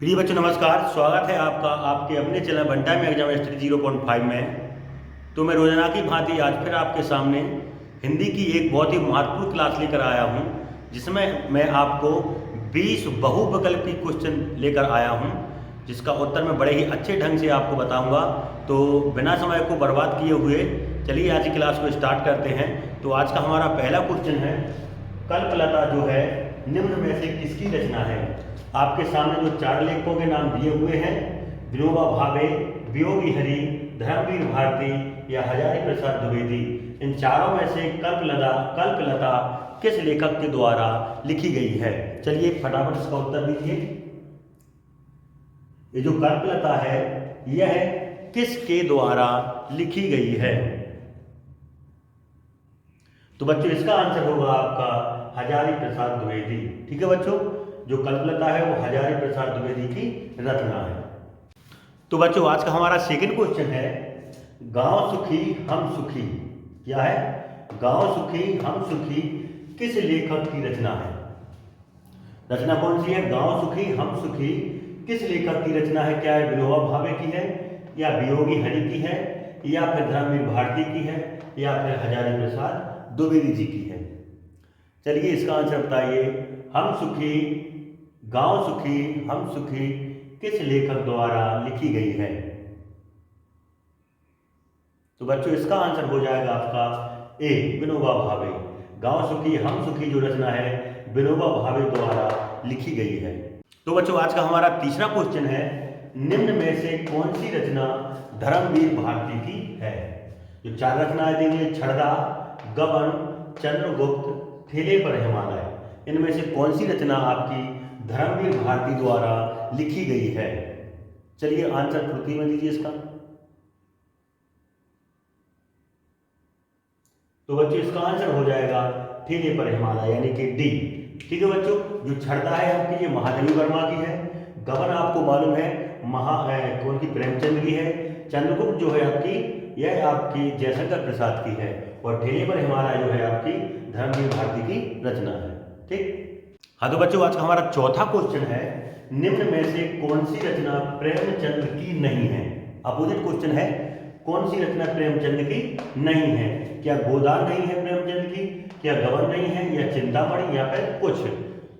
प्रिय बच्चों नमस्कार, स्वागत है आपका आपके अपने चैनल बंटा में एग्जाम हिस्ट्री 0.5 में। तो मैं रोजाना की भांति आज फिर आपके सामने हिंदी की एक बहुत ही महत्वपूर्ण क्लास लेकर आया हूं, जिसमें मैं आपको 20 बहुविकल्पी क्वेश्चन लेकर आया हूं, जिसका उत्तर मैं बड़े ही अच्छे ढंग से आपको बताऊंगा। तो बिना समय को बर्बाद किए हुए चलिए आज की क्लास को स्टार्ट करते हैं। तो आज का हमारा पहला क्वेश्चन है, कल्पलता जो है निम्न में से किसकी रचना है। आपके सामने जो चार लेखकों के नाम दिए हुए हैं, विनोबा भावे, वियोगी हरि, धर्मवीर भारती या हजारी प्रसाद द्विवेदी, इन चारों में से कल्पलता किस लेखक के द्वारा लिखी गई है। चलिए फटाफट इसका उत्तर दीजिए। ये जो कल्पलता है यह किसके द्वारा लिखी गई है। तो बच्चों इसका आंसर होगा आपका हजारी प्रसाद द्विवेदी। ठीक है बच्चों, जो कल्पलता है वो हजारी प्रसाद द्विवेदी की रचना है। तो बच्चों आज का हमारा सेकंड क्वेश्चन है, गांव सुखी हम सुखी। क्या है? गांव सुखी हम सुखी किस लेखक की रचना है। रचना कौन सी है? गांव सुखी हम सुखी किस लेखक की रचना है। क्या है? विनोबा भावे की है, या वियोगी हरि की है, या फिर धर्मवीर भारती की है, या फिर हजारी प्रसाद द्विवेदी जी की है। चलिए इसका आंसर बताइए। हम सुखी, गांव सुखी हम सुखी किस लेखक द्वारा लिखी गई है। तो बच्चों इसका आंसर हो जाएगा आपका ए, विनोबा भावे। गांव सुखी हम सुखी जो रचना है विनोबा भावे द्वारा लिखी गई है। तो बच्चों आज का हमारा तीसरा क्वेश्चन है, निम्न में से कौन सी रचना धर्मवीर भारती की है। जो चार रचनाएं देंगे, छड़दा, गबन, चंद्रगुप्त, ठेले पर हिमालय, इनमें से कौन सी रचना आपकी धर्मवीर भारती द्वारा लिखी गई है। चलिए आंसर प्रति में दीजिए इसका। तो बच्चों इसका आंसर हो जाएगा ठेले पर हिमालय, यानी कि डी। ठीक है बच्चों, जो छड़दा है आपकी ये महादेवी वर्मा की है। गबन आपको मालूम है कौन की, प्रेमचंद की है। चंद्रगुप्त जो है आपकी यह आपकी जयशंकर प्रसाद की है, और ठेले पर हिमालय जो है आपकी धर्मवीर भारती की रचना है। ठीक। हाँ तो बच्चों आज का हमारा चौथा क्वेश्चन है, निम्न में से कौन सी रचना प्रेमचंद की नहीं है। अपोजिट क्वेश्चन है, कौन सी रचना प्रेमचंद की नहीं है। क्या गोदान नहीं है प्रेमचंद की, क्या गबन नहीं है, या चिंतामणि, या फिर कुछ।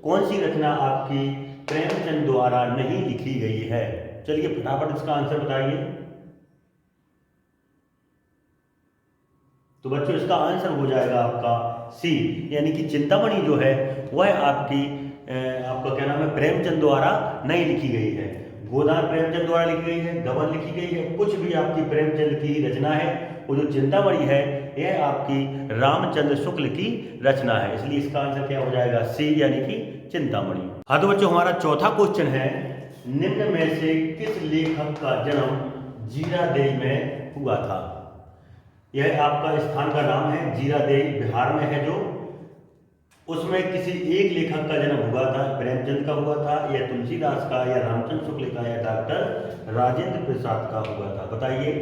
कौन सी रचना आपकी प्रेमचंद द्वारा नहीं लिखी गई है। चलिए फटाफट इसका आंसर बताइए। तो बच्चों इसका आंसर हो जाएगा आपका सी, यानी कि चिंतामणि जो है वह आपकी आपका क्या नाम है, प्रेमचंद द्वारा नहीं लिखी गई है। गोदान प्रेमचंद द्वारा लिखी गई है, गबन लिखी गई है, कुछ भी आपकी प्रेमचंद की रचना है। वो जो चिंतामणि है यह आपकी रामचंद्र शुक्ल की रचना है, इसलिए इसका आंसर क्या हो जाएगा सी, यानी कि चिंतामणि। हाँ तो बच्चों हमारा चौथा क्वेश्चन है, निम्न में से किस लेखक का जन्म जीरादेई में हुआ था। यह आपका स्थान का नाम है, जीरादेई बिहार में है जो। उसमें किसी एक लेखक का जन्म हुआ था, प्रेमचंद का हुआ था, या तुलसीदास का, या रामचंद्र शुक्ल का, या डॉक्टर राजेंद्र प्रसाद का हुआ था। बताइए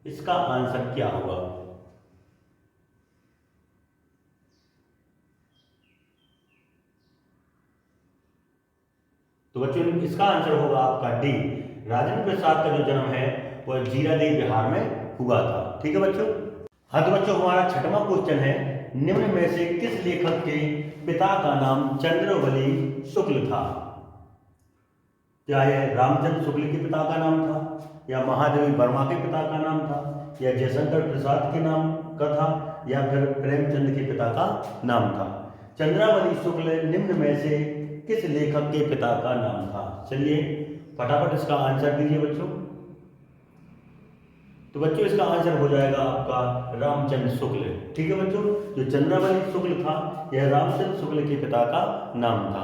इसका आंसर क्या होगा। तो बच्चों इसका आंसर होगा आपका डी, राजेंद्र प्रसाद का जो जन्म है वह जीरादेई बिहार में हुआ था। ठीक है बच्चों। हाँ तो बच्चों हमारा छठवां क्वेश्चन है, निम्न में से किस लेखक के पिता का नाम चंद्रवली शुक्ल था। क्या यह रामचंद्र शुक्ल के पिता का नाम था, या महादेवी वर्मा के पिता का नाम था, या जयशंकर प्रसाद के नाम का था, या फिर प्रेमचंद के पिता का नाम था। चंद्रावली शुक्ल निम्न में से किस लेखक के पिता का नाम था। चलिए फटाफट इसका आंसर दीजिए बच्चों। तो बच्चों इसका आंसर हो जाएगा आपका रामचंद्र शुक्ल। ठीक है बच्चों, जो चंद्रावली शुक्ल था यह रामचंद्र शुक्ल के पिता का नाम था।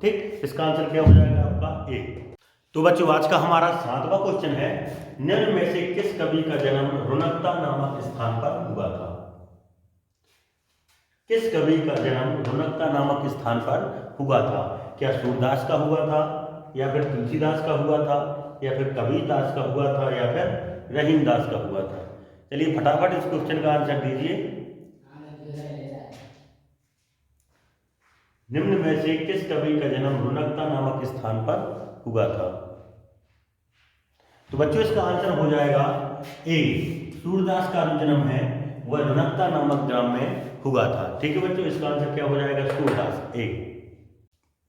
ठीक, इसका आंसर क्या हो जाएगा आपका ए। तो बच्चों आज का हमारा सातवां क्वेश्चन है, निम्न में से किस कवि का जन्म रुनकता नामक स्थान पर हुआ था। किस कवि का जन्म रुनकता नामक स्थान पर हुआ था। क्या सूरदास का हुआ था, या फिर तुलसीदास का हुआ था, या फिर कबीरदास का हुआ था, या फिर रहीमदास का हुआ था। चलिए फटाफट इस क्वेश्चन का आंसर दीजिए। निम्न में से किस कवि का जन्म रुनकता नामक स्थान पर हुआ था। तो बच्चों इसका आंसर हो जाएगा ए, सूरदास का जो जन्म है वह रुनकता नामक ग्राम में हुआ था। ठीक है बच्चों, इसका आंसर क्या हो जाएगा, सूरदास, ए।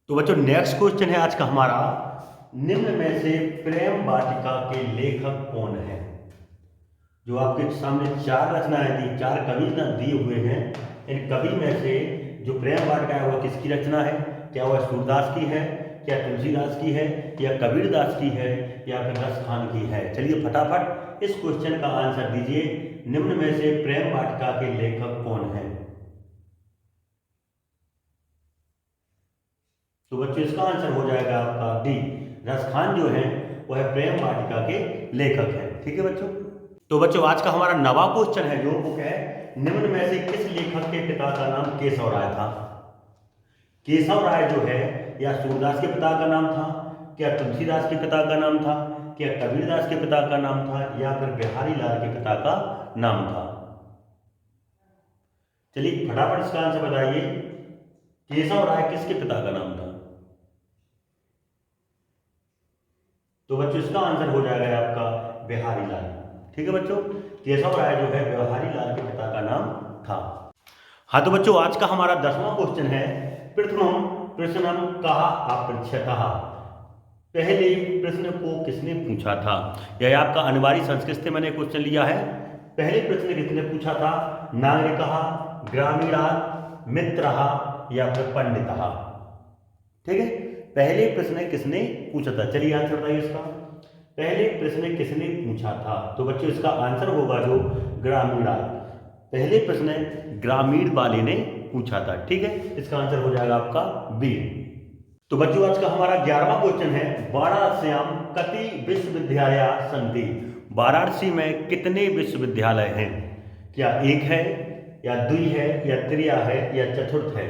तो बच्चों नेक्स्ट क्वेश्चन है आज का हमारा, निम्न में से प्रेम वाटिका के लेखक कौन है। जो आपके सामने 4 रचनाएं दी, 4 कवि दिए हुए हैं, इन कवि में से जो प्रेम वाटिका है वह किसकी रचना है, क्या वह सूरदास की है, क्या तुलसीदास की है, या कबीरदास की है, या फिर रसखान की है। चलिए फटाफट इस क्वेश्चन का आंसर दीजिए, निम्न में से प्रेम वाटिका के लेखक कौन है। तो बच्चों इसका आंसर हो जाएगा आपका डी, रसखान जो है वह प्रेम वाटिका के लेखक है। ठीक है बच्चों। तो बच्चों आज का हमारा नवा क्वेश्चन है जो वो क्या है, निम्न में से किस लेखक के पिता का नाम केशव राय था। केशव राय जो है या सूरदास के पिता का नाम था, क्या तुलसीदास के पिता का नाम था, क्या कबीरदास के पिता का नाम था, या फिर बिहारी लाल के पिता का नाम था। चलिए फटाफट इसका आंसर बताइए, केशव राय किसके पिता का नाम था। तो बच्चों इसका आंसर हो जाएगा आपका बिहारी लाल। ठीक है बच्चों, केशव राय जो है बिहारी लाल के पिता का नाम था। हाँ तो बच्चों आज का हमारा 10वां क्वेश्चन है, प्रथमम प्रश्नम कहा अपृच्छतः। पहले प्रश्न को किसने पूछा था। यह आपका अनिवार्य संस्कृत से मैंने क्वेश्चन लिया है। पहले प्रश्न किसने पूछा था, नागरिकः, ग्रामीणाः, मित्रः, या फिर पंडितः। ठीक है, पहले प्रश्न किसने पूछा था। चलिए आंसर बताइए इसका, पहले प्रश्न किसने पूछा था। तो बच्चों इसका आंसर होगा जो ग्रामीणा, पहले प्रश्न ग्रामीण वाले ने पूछा था। ठीक है, इसका आंसर हो जाएगा आपका बी। तो बच्चों आज का हमारा 11वां क्वेश्चन है, वाराणस्याम कति विश्वविद्यालय संति। वाराणसी में कितने विश्वविद्यालय हैं। क्या 1 है, या 2 है, या 3 है, या चतुर्थ है,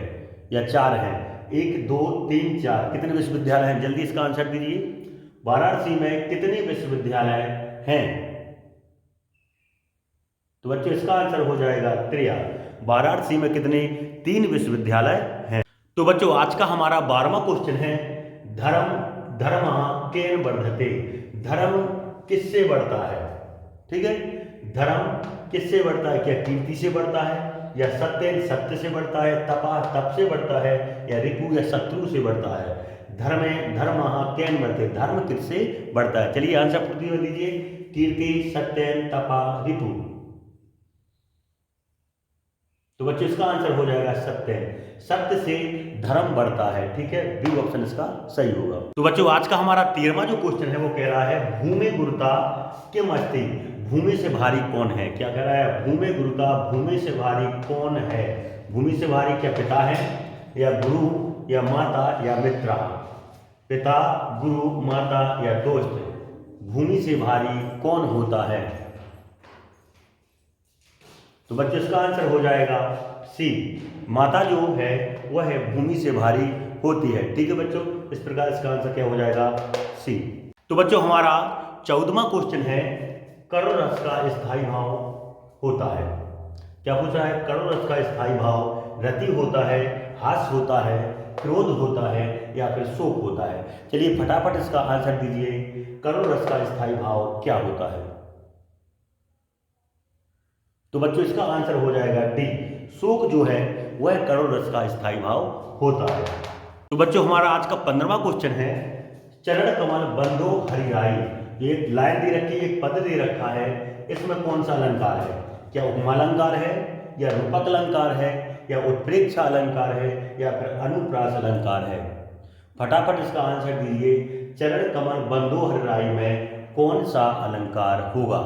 या 4 है। 1 2 3 4 कितने विश्वविद्यालय हैं, जल्दी इसका आंसर दीजिए। वाराणसी में कितने विश्वविद्यालय हैं। तो बच्चों इसका आंसर हो जाएगा 3। वाराणसी में कितने, 3 विश्वविद्यालय हैं। तो बच्चों आज का हमारा 12वां क्वेश्चन है, धर्म धर्मः केन वर्धते। धर्म किससे बढ़ता है। ठीक है, धर्म किससे बढ़ता है, क्या कीर्ति से बढ़ता है, या सत्य सत्य से बढ़ता है, तपा तप से बढ़ता है, या रिपु या शत्रु से बढ़ता है। धर्मः केन वर्धते, धर्म किससे बढ़ता है। चलिए आंसर पूर्ति में दीजिए, कीर्ति, सत्य, तपा, रिपु। तो बच्चों इसका आंसर हो जाएगा सत्य, सत्य से धर्म बढ़ता है। ठीक है, बी ऑप्शन इसका सही होगा। तो बच्चों आज का हमारा 13वां जो क्वेश्चन है वो कह रहा है, भूमि गुरुता किम अस्ति। भूमि से भारी कौन है। क्या कह रहा है, भूमि गुरुता, भूमि से भारी कौन है। भूमि से भारी क्या पिता है, या गुरु, या माता, या मित्र। पिता, गुरु, माता, या दोस्त। भूमि से भारी कौन होता है। तो बच्चों इसका आंसर हो जाएगा सी, माता जो है वह है भूमि से भारी होती है। ठीक है बच्चों, इस प्रकार इसका आंसर क्या हो जाएगा, सी। तो बच्चों हमारा 14वां क्वेश्चन है, करुण रस का स्थायी भाव होता है। क्या पूछ रहा है, करुण रस का स्थायी भाव रति होता है, हास्य होता है, क्रोध होता है, या फिर शोक होता है। चलिए फटाफट इसका आंसर दीजिए, करुण रस का स्थायी भाव क्या होता है। तो बच्चों इसका आंसर हो जाएगा डी, शोक जो है वह करुण रस का स्थायी भाव होता है। तो बच्चों हमारा आज का 15वां क्वेश्चन है, चरण कमल बंदो हरिराई। ये एक लाइन दे रखी है, एक पद दे रखा है, इसमें कौन सा अलंकार है। क्या उपमालंकार है, या रूपक अलंकार है, या उत्प्रेक्षा अलंकार है, या फिर अनुप्रास अलंकार है। फटाफट इसका आंसर दीजिए, चरण कमल बंदो हरिराई में कौन सा अलंकार होगा।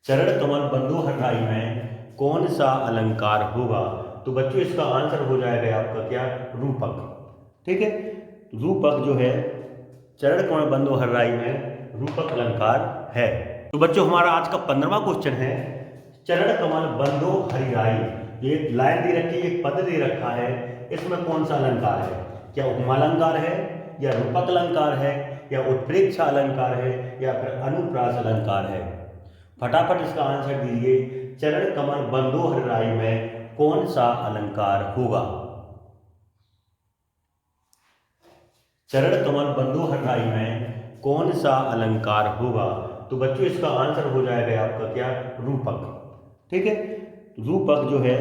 चरण कमल बंदो हरिराई में कौन सा अलंकार होगा। तो बच्चों इसका आंसर हो जाएगा आपका क्या, रूपक। ठीक है, रूपक जो है चरण कमल बंदो हरिराई में रूपक अलंकार है। तो बच्चों हमारा आज का 15वां क्वेश्चन है, चरण कमल बंदो हरिराई। ये एक लाइन दे रखी है, एक पद दे रखा है, इसमें कौन सा अलंकार है। क्या उपमालंकार है, या रूपक अलंकार है, या उत्प्रेक्षा अलंकार है, या फिर अनुप्रास अलंकार है। फटाफट इसका आंसर दीजिए, चरण कमल बंदो हरिराई में कौन सा अलंकार होगा। चरण कमल बंधु हर्राई में कौन सा अलंकार होगा? तो बच्चों इसका आंसर हो जाएगा आपका क्या? रूपक। ठीक है, रूपक जो है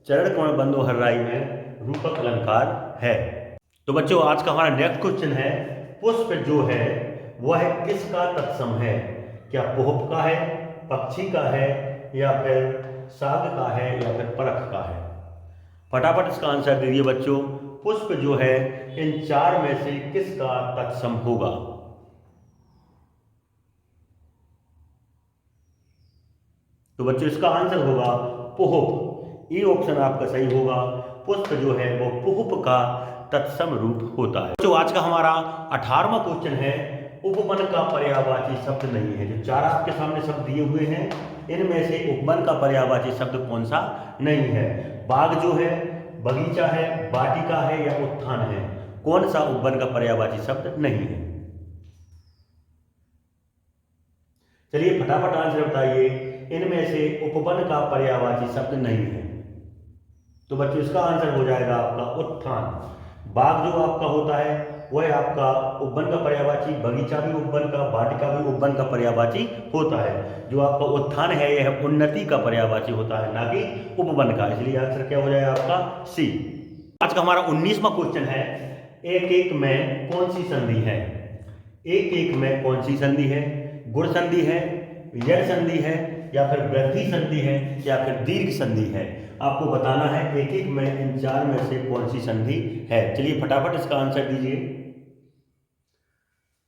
चरण कमल बंधु हर्राई में रूपक अलंकार है। तो बच्चों आज का हमारा नेक्स्ट क्वेश्चन है, पुष्प जो है वह किसका तत्सम है? क्या पोहप का है, पक्षी का है, या फिर साग का है, या फिर परख का है? फटाफट इसका आंसर दीजिए बच्चों। पुष्प जो है इन चार में से किसका तत्सम होगा? तो बच्चों इसका आंसर होगा पुष्प। ये ऑप्शन आपका सही होगा। पुष्प जो है वो पुष्प का तत्सम रूप होता है। तो आज का हमारा 18वां क्वेश्चन है, उपवन का पर्यायवाची शब्द नहीं है। जो चार आपके सामने शब्द दिए हुए हैं इनमें से उपवन का पर्यायवाची शब्द कौन सा नहीं है? बाग जो है, बगीचा है, वाटिका है, या उत्थान है? कौन सा उपवन का पर्यायवाची शब्द नहीं है? चलिए फटाफट आंसर बताइए। इनमें से उपवन का पर्यायवाची शब्द नहीं है। तो बच्चों इसका आंसर हो जाएगा आपका उत्थान। बाग जो आपका होता है वह आपका उपवन का पर्यायवाची, बगीचा भी उपवन का, वाटिका भी उपवन का पर्यायवाची होता है। जो आपका उत्थान है यह उन्नति का पर्यायवाची होता है, ना कि उपवन का। इसलिए आंसर क्या हो जाएगा आपका? सी। आज का हमारा 19वां क्वेश्चन है, एक एक में कौन सी संधि है? एक एक में कौन सी संधि है? गुण संधि है, यण संधि है, या फिर वृद्धि संधि है, या फिर दीर्घ संधि है? आपको बताना है एक एक में इन चार में से कौन सी संधि है। चलिए फटाफट इसका आंसर दीजिए।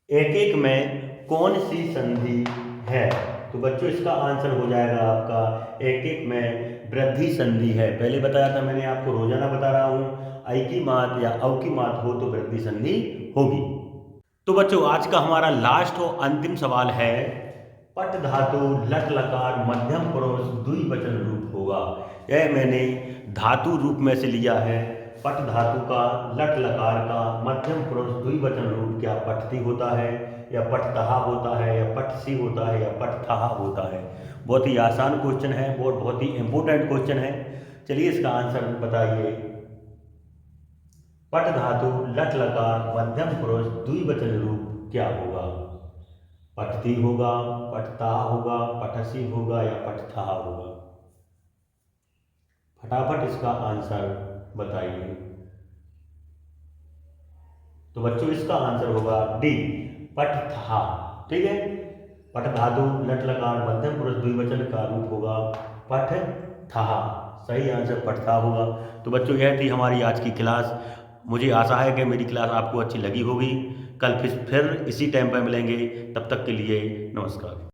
एक एक में कौन सी संधि है? तो बच्चों इसका आंसर हो जाएगा आपका एक एक में वृद्धि संधि है। पहले बताया था मैंने आपको, रोजाना बता रहा हूं, आई की मात या अव की मात हो तो वृद्धि संधि होगी। तो बच्चों आज का हमारा लास्ट और अंतिम सवाल है, पट धातु लट लकार मध्यम पुरुष द्विवचन रूप होगा। यह मैंने धातु रूप में से लिया है। पट धातु का, लट लकार का मध्यम पुरुष द्विवचन रूप क्या पठती होता है, या पठतहा होता है, या पठसी होता है, या पठथहा होता है? बहुत ही आसान क्वेश्चन है और बहुत ही इंपॉर्टेंट क्वेश्चन है। चलिए इसका आंसर बताइए। पट धातु लट लकार मध्यम पुरुष द्विवचन रूप क्या होगा? पठती होगा, पठता होगा, पठसी होगा, या पठथहा होगा? फटाफट इसका आंसर बताइए। तो बच्चों इसका आंसर होगा डी, पठथहा। ठीक है, पट धातु लट लकार मध्यम पुरुष द्विवचन का रूप होगा पठथहा। सही आंसर पठथा होगा। तो बच्चों यह थी हमारी आज की क्लास। मुझे आशा है कि मेरी क्लास आपको अच्छी लगी होगी। कल फिर इसी टाइम पर मिलेंगे। तब तक के लिए नमस्कार।